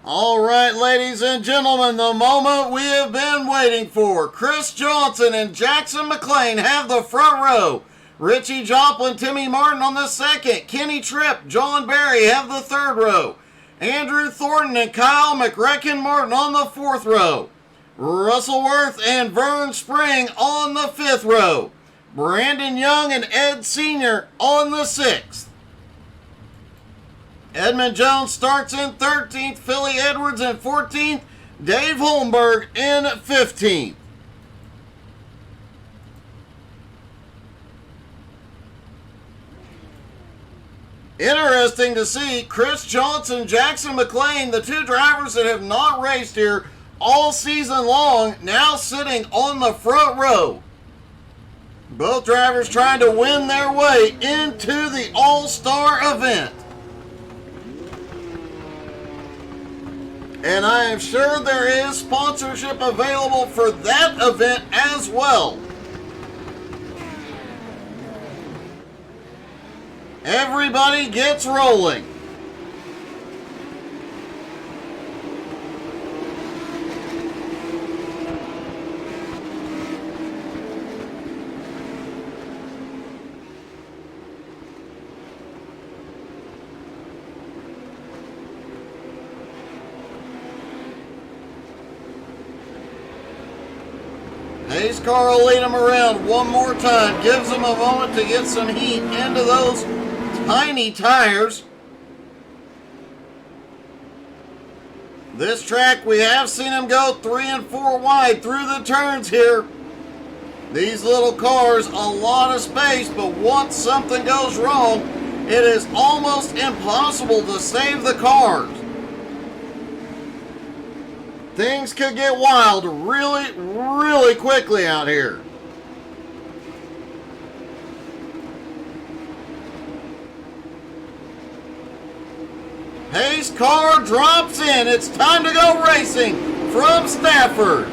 All right, ladies and gentlemen, the moment we have been waiting for. Chris Johnson and Jackson McLean have the front row. Richie Joplin, Timmy Martin on the second. Kenny Tripp, John Barry have the third row. Andrew Thornton and Kyle McRecken Martin on the fourth row. Russell Worth and Vern Spring on the fifth row. Brandon Young and Ed Sr. on the sixth. Edmund Jones starts in 13th, Philly Edwards in 14th, Dave Holmberg in 15th. Interesting to see Chris Johnson, Jackson McLean, the two drivers that have not raced here all season long, now sitting on the front row. Both drivers trying to win their way into the All-Star event. And I am sure there is sponsorship available for that event as well. Everybody gets rolling. Hayes car will lead him around one more time. Gives him a moment to get some heat into those tiny tires. This track, we have seen him go 3 and 4 wide through the turns here. These little cars, a lot of space, but once something goes wrong, it is almost impossible to save the cars. Things could get wild really, really quickly out here. Hayes' car drops in. It's time to go racing from Stafford.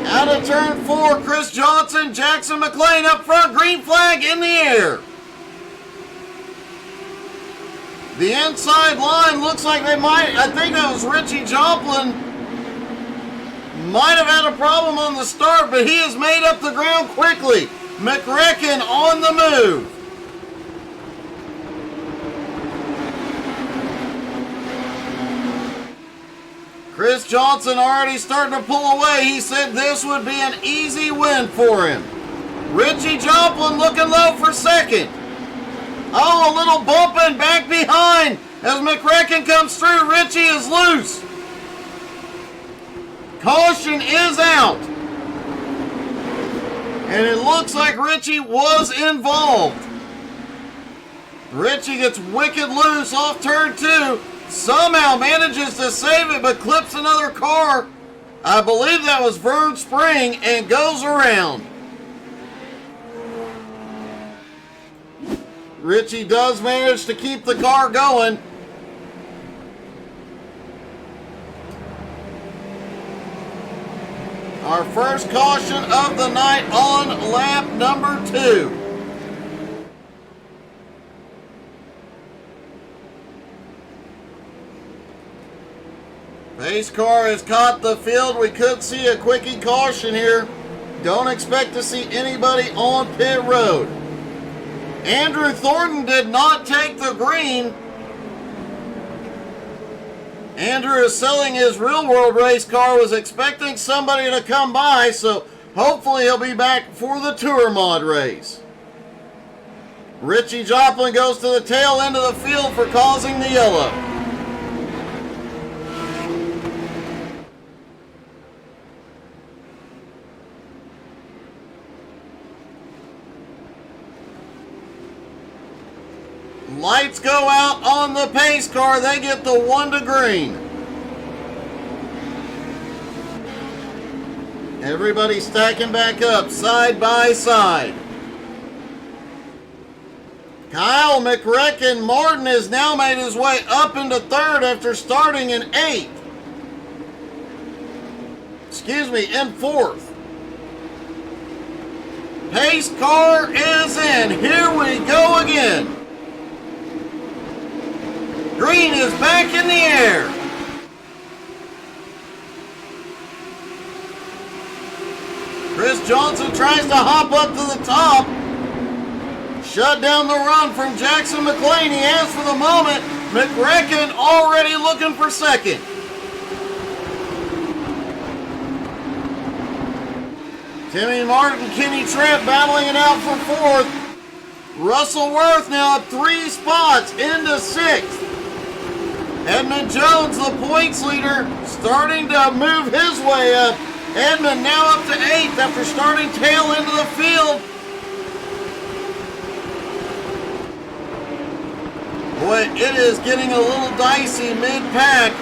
Out of turn 4, Chris Johnson, Jackson McLean up front, green flag in the air. The inside line looks like they might, I think that was Richie Joplin, might have had a problem on the start, but he has made up the ground quickly. McRecken on the move. Chris Johnson already starting to pull away. He said this would be an easy win for him. Richie Joplin looking low for second. Oh, a little bumping back behind as McRecken comes through. Richie is loose. Caution is out. And it looks like Richie was involved. Richie gets wicked loose off turn 2. Somehow manages to save it, but clips another car. I believe that was Vern Spring, and goes around. Richie does manage to keep the car going. Our first caution of the night on lap number 2. Pace car has caught the field. We could see a quickie caution here. Don't expect to see anybody on pit road. Andrew Thornton did not take the green. Andrew is selling his real world race car, was expecting somebody to come by, so hopefully he'll be back for the Tour Mod race. Richie Joplin goes to the tail end of the field for causing the yellow. Lights go out on the pace car. They get the 1 to green. Everybody stacking back up side by side. Kyle McRecken Martin has now made his way up into 3rd after starting in 8th. Excuse me, in 4th. Pace car is in. Here we go again. Green is back in the air. Johnson tries to hop up to the top. Shut down the run from Jackson McLean. He has for the moment. McRecken already looking for second. Timmy Martin, Kenny Tripp battling it out for fourth. Russell Worth now up 3 spots into sixth. Edmund Jones, the points leader, starting to move his way up. Edmund now up to 8th after starting tail into the field. Boy, it is getting a little dicey mid-pack.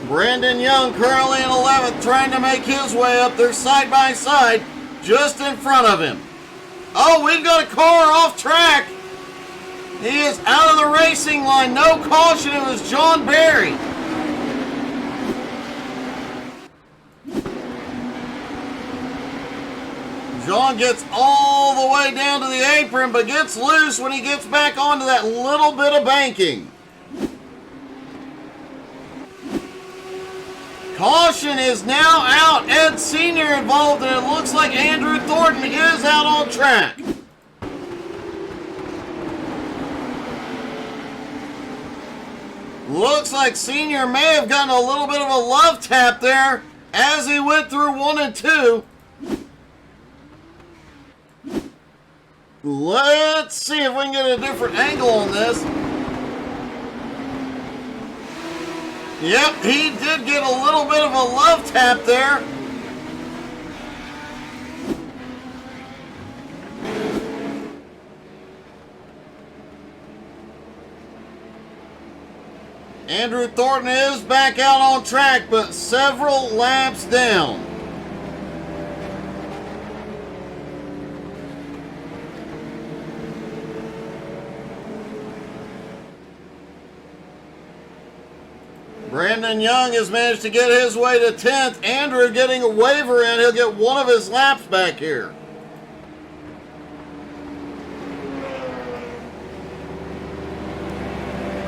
Brandon Young currently in 11th, trying to make his way up there side by side, just in front of him. Oh, we've got a car off track. He is out of the racing line. No caution. It was John Barry. John gets all the way down to the apron, but gets loose when he gets back onto that little bit of banking. Caution is now out. Ed Sr. involved, and it looks like Andrew Thornton is out on track. Looks like Senior may have gotten a little bit of a love tap there as he went through 1 and 2. Let's see if we can get a different angle on this. Yep, he did get a little bit of a love tap there. Andrew Thornton is back out on track, but several laps down. Brandon Young has managed to get his way to 10th. Andrew getting a waiver in. He'll get one of his laps back here.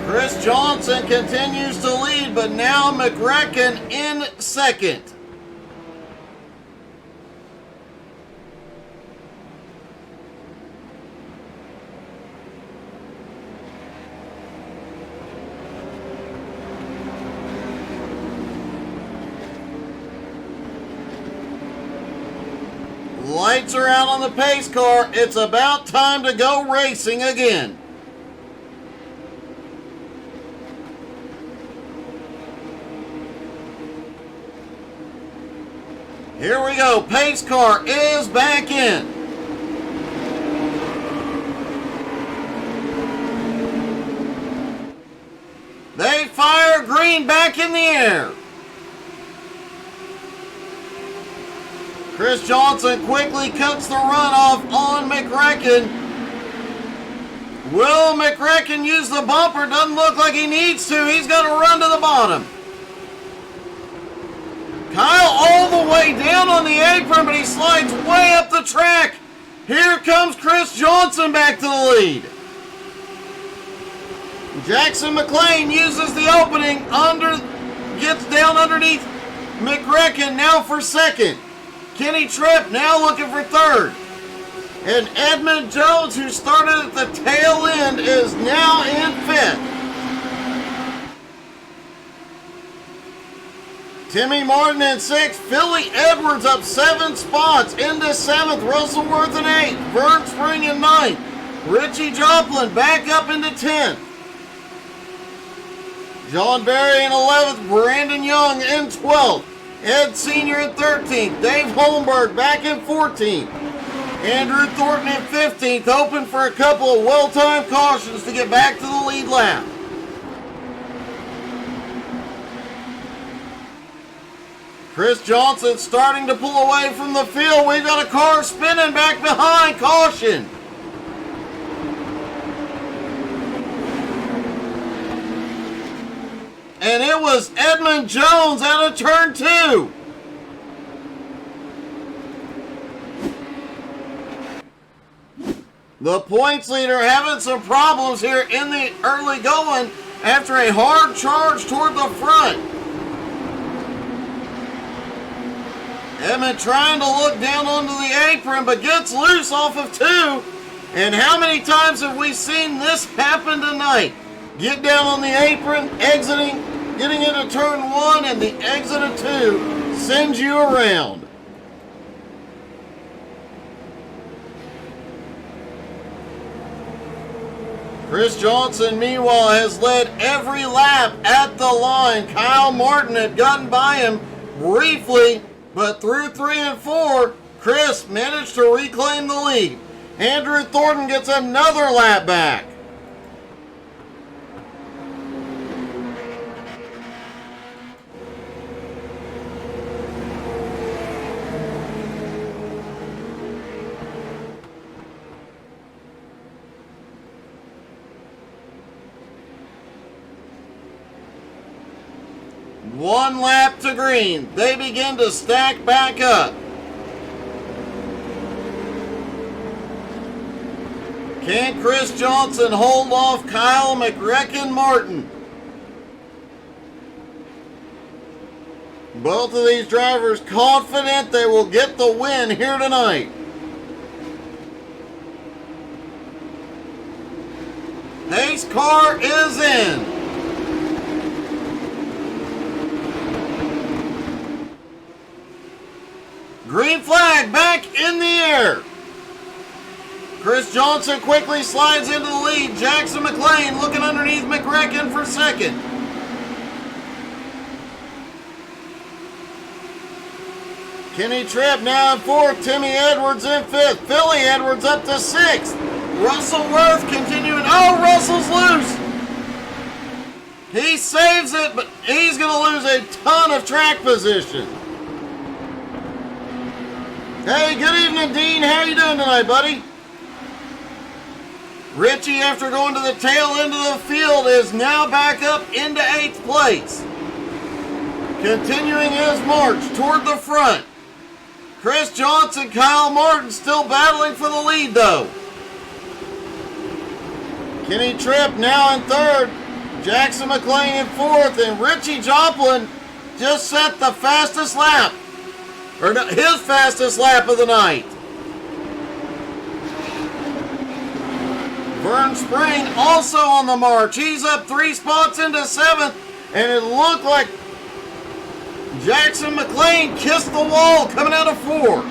Chris Johnson continues to lead, but now McRecken in second. Lights are out on the pace car. It's about time to go racing again. Here we go. Pace car is back in. They fire green back in the air. Chris Johnson quickly cuts the runoff on McRecken. Will McRecken use the bumper? Doesn't look like he needs to. He's got to run to the bottom. Kyle all the way down on the apron, but he slides way up the track. Here comes Chris Johnson back to the lead. Jackson McLean uses the opening, gets down underneath McRecken now for second. Kenny Tripp now looking for third. And Edmund Jones, who started at the tail end, is now in fifth. Timmy Martin in sixth. Philly Edwards up 7 spots into 7th. Russell Worth in 8th. Vern Spring in 9th. Richie Joplin back up into 10th. John Barry in 11th. Brandon Young in 12th. Ed Sr. in 13th. Dave Holmberg back in 14th. Andrew Thornton in 15th, hoping for a couple of well-timed cautions to get back to the lead lap. Chris Johnson starting to pull away from the field. We've got a car spinning back behind. Caution. And it was Edmund Jones out of turn 2. The points leader having some problems here in the early going after a hard charge toward the front. Edmund trying to look down onto the apron, but gets loose off of 2. And how many times have we seen this happen tonight? Get down on the apron, exiting, getting into turn 1, and the exit of 2 sends you around. Chris Johnson, meanwhile, has led every lap at the line. Kyle Martin had gotten by him briefly, but through 3 and 4, Chris managed to reclaim the lead. Andrew Thornton gets another lap back. One lap to green. They begin to stack back up. Can Chris Johnson hold off Kyle McRecken Martin? Both of these drivers confident they will get the win here tonight. Pace car is in. Green flag back in the air. Chris Johnson quickly slides into the lead. Jackson McLean looking underneath McRecken for second. Kenny Tripp now in 4th. Timmy Edwards in 5th. Philly Edwards up to 6th. Russell Worth continuing. Oh, Russell's loose. He saves it, but he's going to lose a ton of track position. Hey, good evening, Dean. How you doing tonight, buddy? Richie, after going to the tail end of the field, is now back up into 8th place. Continuing his march toward the front. Chris Johnson, Kyle Martin still battling for the lead, though. Kenny Tripp now in 3rd. Jackson McLean in 4th. And Richie Joplin just set the fastest lap. Or no, his fastest lap of the night. Vern Spring also on the march. He's up 3 spots into 7th. And it looked like Jackson McLean kissed the wall coming out of 4.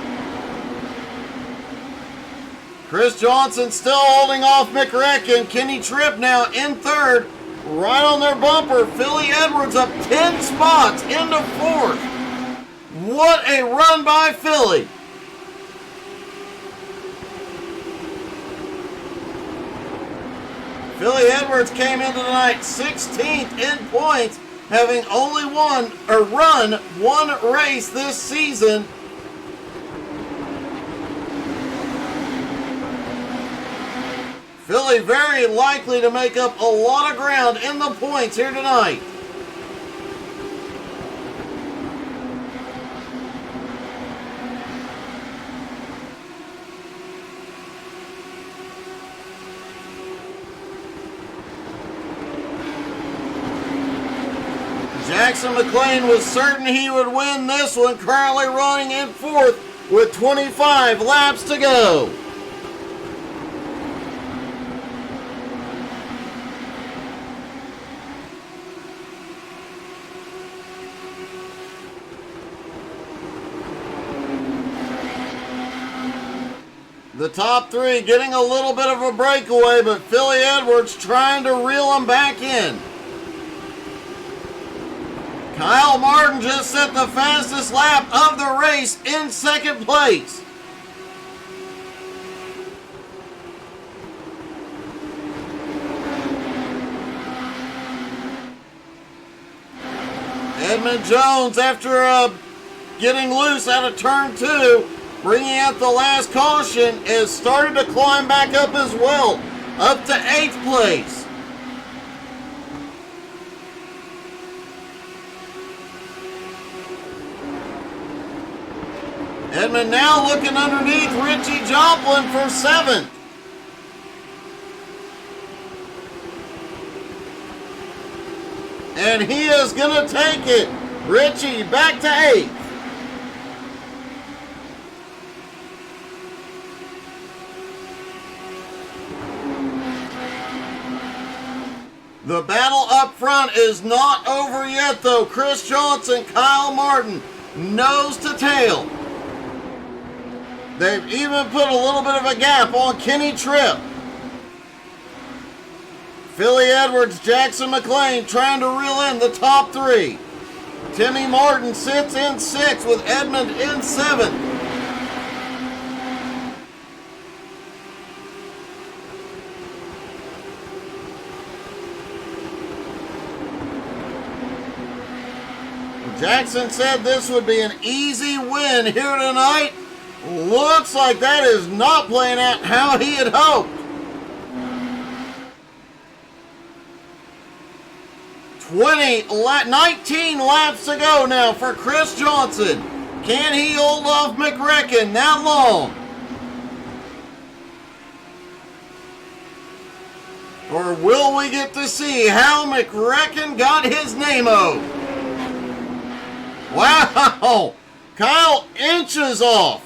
Chris Johnson still holding off McRecken. Kenny Tripp now in 3rd. Right on their bumper. Philly Edwards up 10 spots into 4th. What a run by Philly. Philly Edwards came into tonight 16th in points, having only run one race this season. Philly very likely to make up a lot of ground in the points here tonight. Jackson McLean was certain he would win this one, currently running in 4th with 25 laps to go. The top 3 getting a little bit of a breakaway, but Philly Edwards trying to reel them back in. Kyle Martin just set the fastest lap of the race in 2nd place. Edmund Jones, after getting loose out of turn 2, bringing out the last caution, has started to climb back up as well, up to 8th place. Edmund now looking underneath Richie Joplin for 7th. And he is going to take it. Richie back to 8th. The battle up front is not over yet, though. Chris Johnson, Kyle Martin, nose to tail. They've even put a little bit of a gap on Kenny Tripp. Philly Edwards, Jackson McLean trying to reel in the top 3. Timmy Martin sits in 6th with Edmund in 7th. Jackson said this would be an easy win here tonight. Looks like that is not playing out how he had hoped. 19 laps to go now for Chris Johnson. Can he hold off McRecken that long? Or will we get to see how McRecken got his name-o? Wow! Kyle inches off.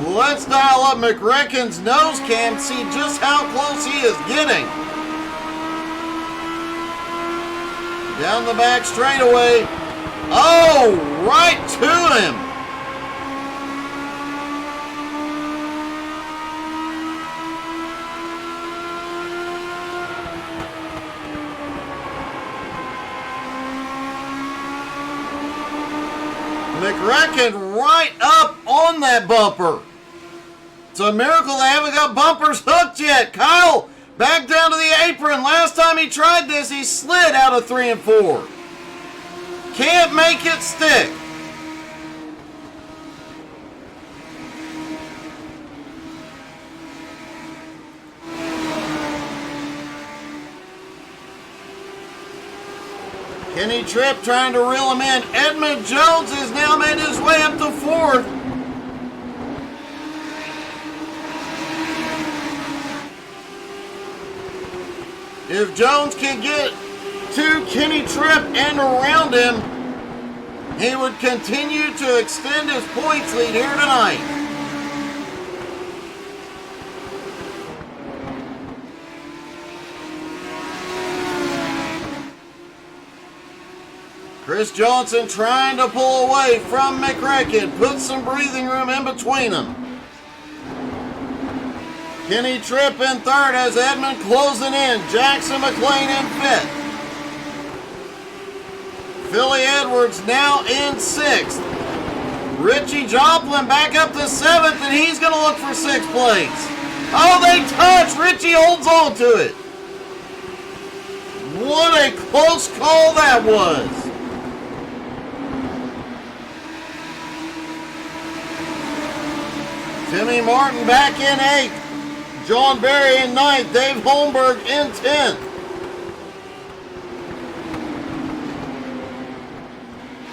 Let's dial up McRecken's nose cam, see just how close he is getting. Down the back straightaway. Oh, right to him. McRecken right up on that bumper. It's a miracle they haven't got bumpers hooked yet. Kyle back down to the apron. Last time he tried this, he slid out of 3 and 4. Can't make it stick. Kenny Tripp trying to reel him in. Edmund Jones has now made his way up to 4th. If Jones can get to Kenny Tripp and around him, he would continue to extend his points lead here tonight. Chris Johnson trying to pull away from McRecken, put some breathing room in between them. Kenny Tripp in 3rd as Edmund closing in. Jackson McLean in 5th. Philly Edwards now in 6th. Richie Joplin back up to 7th, and he's going to look for 6th place. Oh, they touch. Richie holds on to it. What a close call that was. Timmy Martin back in 8th. John Berry in 9th. Dave Holmberg in 10th.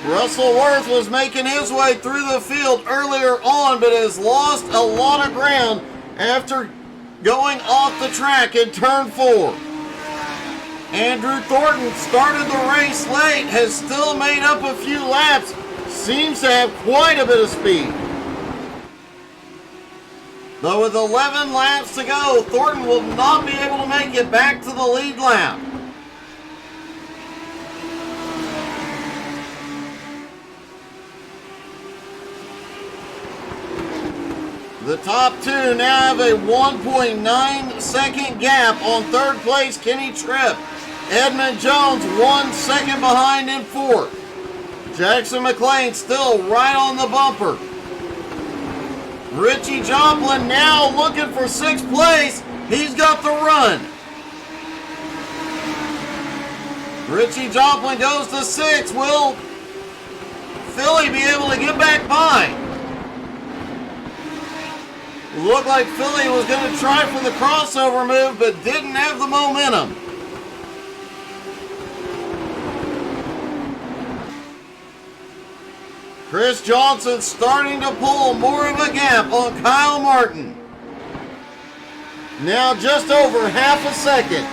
Russell Worth was making his way through the field earlier on, but has lost a lot of ground after going off the track in turn 4. Andrew Thornton started the race late, has still made up a few laps, seems to have quite a bit of speed. Though with 11 laps to go, Thornton will not be able to make it back to the lead lap. The top 2 now have a 1.9 second gap on 3rd place, Kenny Tripp. Edmund Jones 1 second behind in 4th. Jackson McLean still right on the bumper. Richie Joplin now looking for 6th place. He's got the run. Richie Joplin goes to 6th. Will Philly be able to get back by? Looked like Philly was going to try for the crossover move, but didn't have the momentum. Chris Johnson starting to pull more of a gap on Kyle Martin. Now just over half a second.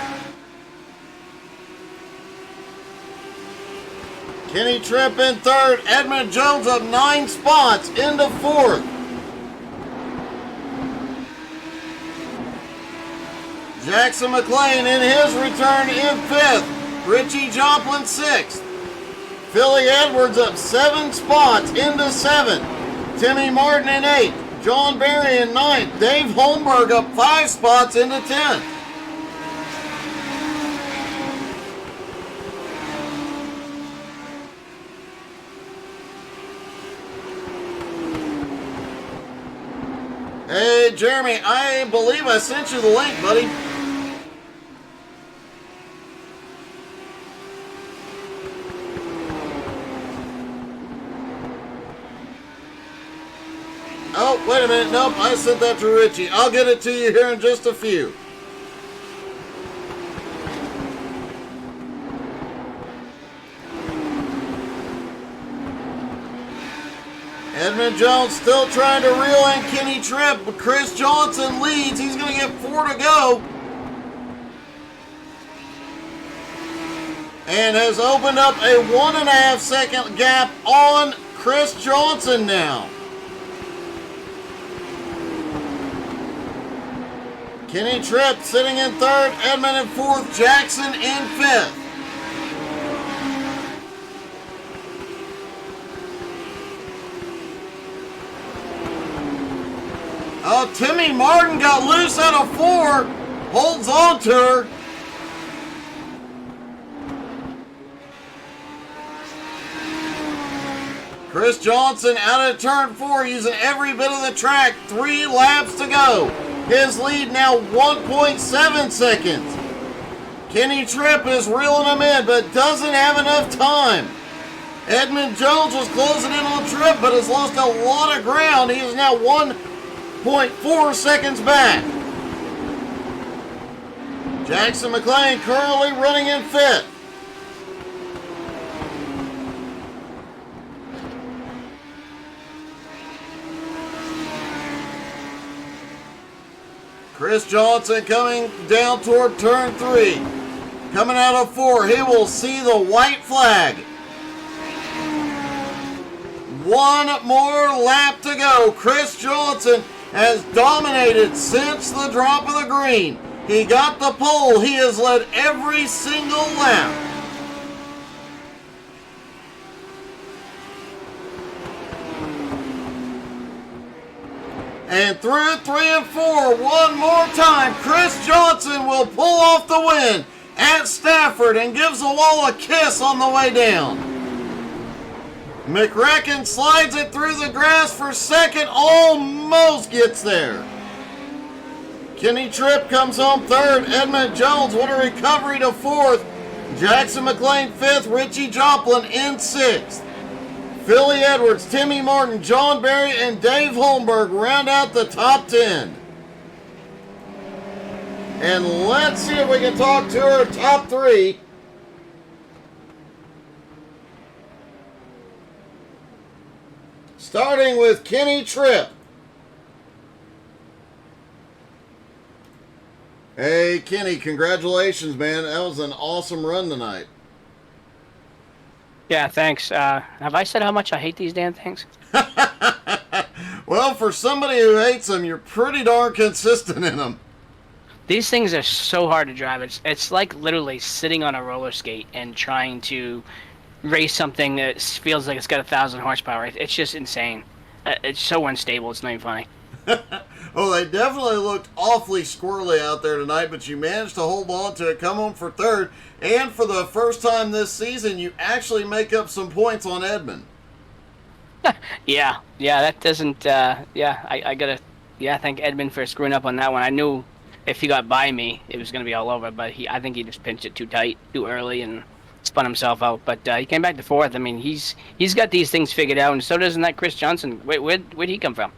Kenny Tripp in third. Edmund Jones up 9 spots into fourth. Jackson McLean in his return in fifth. Richie Joplin sixth. Philly Edwards up 7 spots into seventh. Timmy Martin in eighth. John Barry in ninth. Dave Holmberg up 5 spots into 10th. Hey, Jeremy, I believe I sent you the link, buddy. Oh, wait a minute. Nope, I sent that to Richie. I'll get it to you here in just a few. Edmund Jones still trying to reel in Kenny Tripp, but Chris Johnson leads. He's going to get 4 to go. And has opened up a 1.5 second gap on Chris Johnson now. Kenny Tripp sitting in third, Edmund in fourth, Jackson in fifth. Oh, Timmy Martin got loose out of 4, holds on to her. Chris Johnson out of turn 4 using every bit of the track, 3 laps to go. His lead now 1.7 seconds. Kenny Tripp is reeling him in, but doesn't have enough time. Edmund Jones was closing in on Tripp, but has lost a lot of ground. He is now 1.4 seconds back. Jackson McLean currently running in fifth. Chris Johnson coming down toward turn 3. Coming out of 4, he will see the white flag. 1 more lap to go. Chris Johnson has dominated since the drop of the green. He got the pole. He has led every single lap. And through 3 and 4, one more time, Chris Johnson will pull off the win at Stafford and gives the wall a kiss on the way down. McRacken slides it through the grass for second, almost gets there. Kenny Tripp comes home third. Edmund Jones, what a recovery to fourth. Jackson McLean fifth. Richie Joplin in sixth. Philly Edwards, Timmy Martin, John Barry, and Dave Holmberg round out the top 10. And let's see if we can talk to our top 3. Starting with Kenny Tripp. Hey, Kenny, congratulations, man. That was an awesome run tonight. Yeah, thanks. Have I said how much I hate these damn things? Well, for somebody who hates them, you're pretty darn consistent in them. These things are so hard to drive. It's like literally sitting on a roller skate and trying to race something that feels like it's got 1,000 horsepower. It's just insane. It's so unstable. It's not even funny. Well, they definitely looked awfully squirrely out there tonight, but you managed to hold on to it, come home for third, and for the first time this season, you actually make up some points on Edmund. Yeah, that doesn't. I gotta. Yeah, thank Edmund for screwing up on that one. I knew if he got by me, it was gonna be all over. But I think he just pinched it too tight, too early, and spun himself out. But he came back to fourth. I mean, he's got these things figured out, and so doesn't that Chris Johnson. Where'd he come from?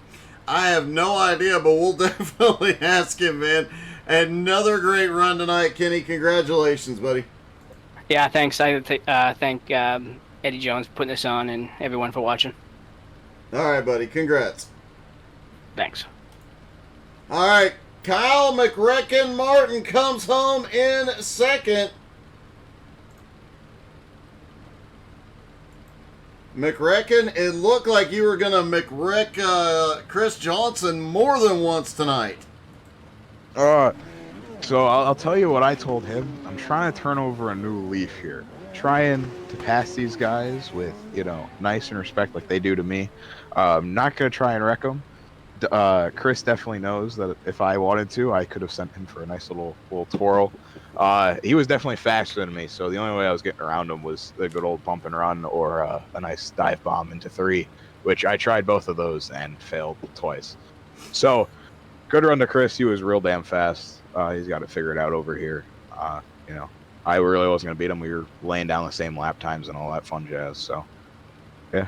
I have no idea, but we'll definitely ask him, man. Another great run tonight, Kenny. Congratulations, buddy. Yeah, thanks. I thank Eddie Jones for putting this on and everyone for watching. All right, buddy. Congrats. Thanks. All right. Kyle McRecken Martin comes home in second. McRecken, it looked like you were going to McReck Chris Johnson more than once tonight. So I'll tell you what I told him. I'm trying to turn over a new leaf here. Trying to pass these guys with, nice and respect like they do to me. Not going to try and wreck them. Chris definitely knows that if I wanted to, I could have sent him for a nice little twirl. He was definitely faster than me, so the only way I was getting around him was the good old bump and run or a nice dive bomb into 3, which I tried both of those and failed twice. So, good run to Chris. He was real damn fast. He's got it figured out over here. I really wasn't going to beat him. We were laying down the same lap times and all that fun jazz, so, yeah.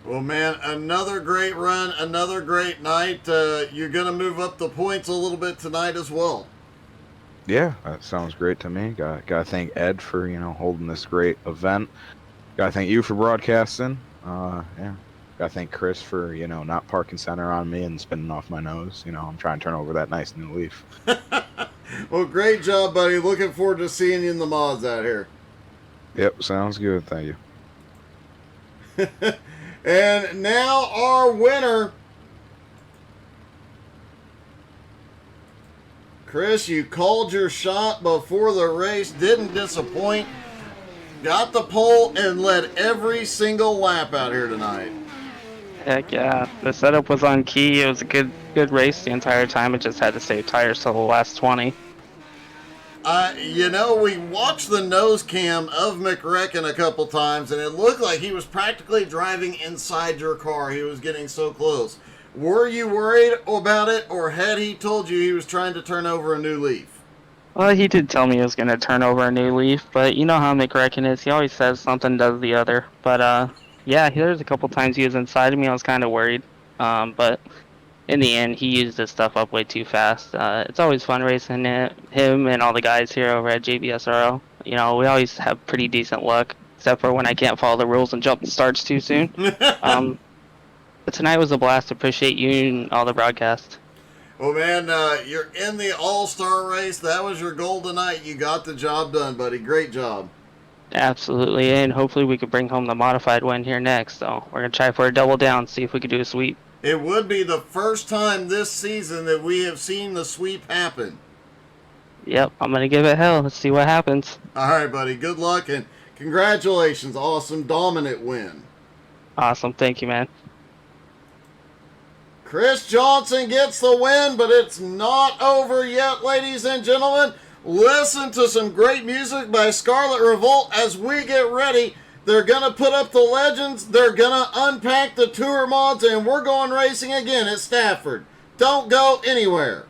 Well, man, another great run, another great night. You're going to move up the points a little bit tonight as well. Yeah, that sounds great to me. Got to thank Ed for, holding this great event. Got to thank you for broadcasting. Yeah. Got to thank Chris for, not parking center on me and spinning off my nose. I'm trying to turn over that nice new leaf. Well, great job, buddy. Looking forward to seeing you in the mods out here. Yep, sounds good. Thank you. And now our winner. Chris, you called your shot before the race, didn't disappoint. Got the pole and led every single lap out here tonight. Heck yeah. The setup was on key. It was a good race the entire time. It just had to save tires till the last 20. We watched the nose cam of McRecken a couple times, and it looked like he was practically driving inside your car. He was getting so close. Were you worried about it, or had he told you he was trying to turn over a new leaf? Well, he did tell me he was going to turn over a new leaf, but you know how McRecken is. He always says something, does the other. But, yeah, there's a couple times he was inside of me. I was kind of worried. But in the end, he used his stuff up way too fast. It's always fun racing him and all the guys here over at JBSRO. We always have pretty decent luck, except for when I can't follow the rules and jump the starts too soon. But tonight was a blast. Appreciate you and all the broadcasts. Well, man, you're in the All-Star race. That was your goal tonight. You got the job done, buddy. Great job. Absolutely, and hopefully we could bring home the modified win here next. So we're going to try for a double down, see if we could do a sweep. It would be the first time this season that we have seen the sweep happen. Yep, I'm going to give it hell. Let's see what happens. All right, buddy. Good luck, and congratulations. Awesome, dominant win. Awesome. Thank you, man. Chris Johnson gets the win, but it's not over yet, ladies and gentlemen. Listen to some great music by Scarlet Revolt as we get ready. They're going to put up the legends. They're going to unpack the tour mods, and we're going racing again at Stafford. Don't go anywhere.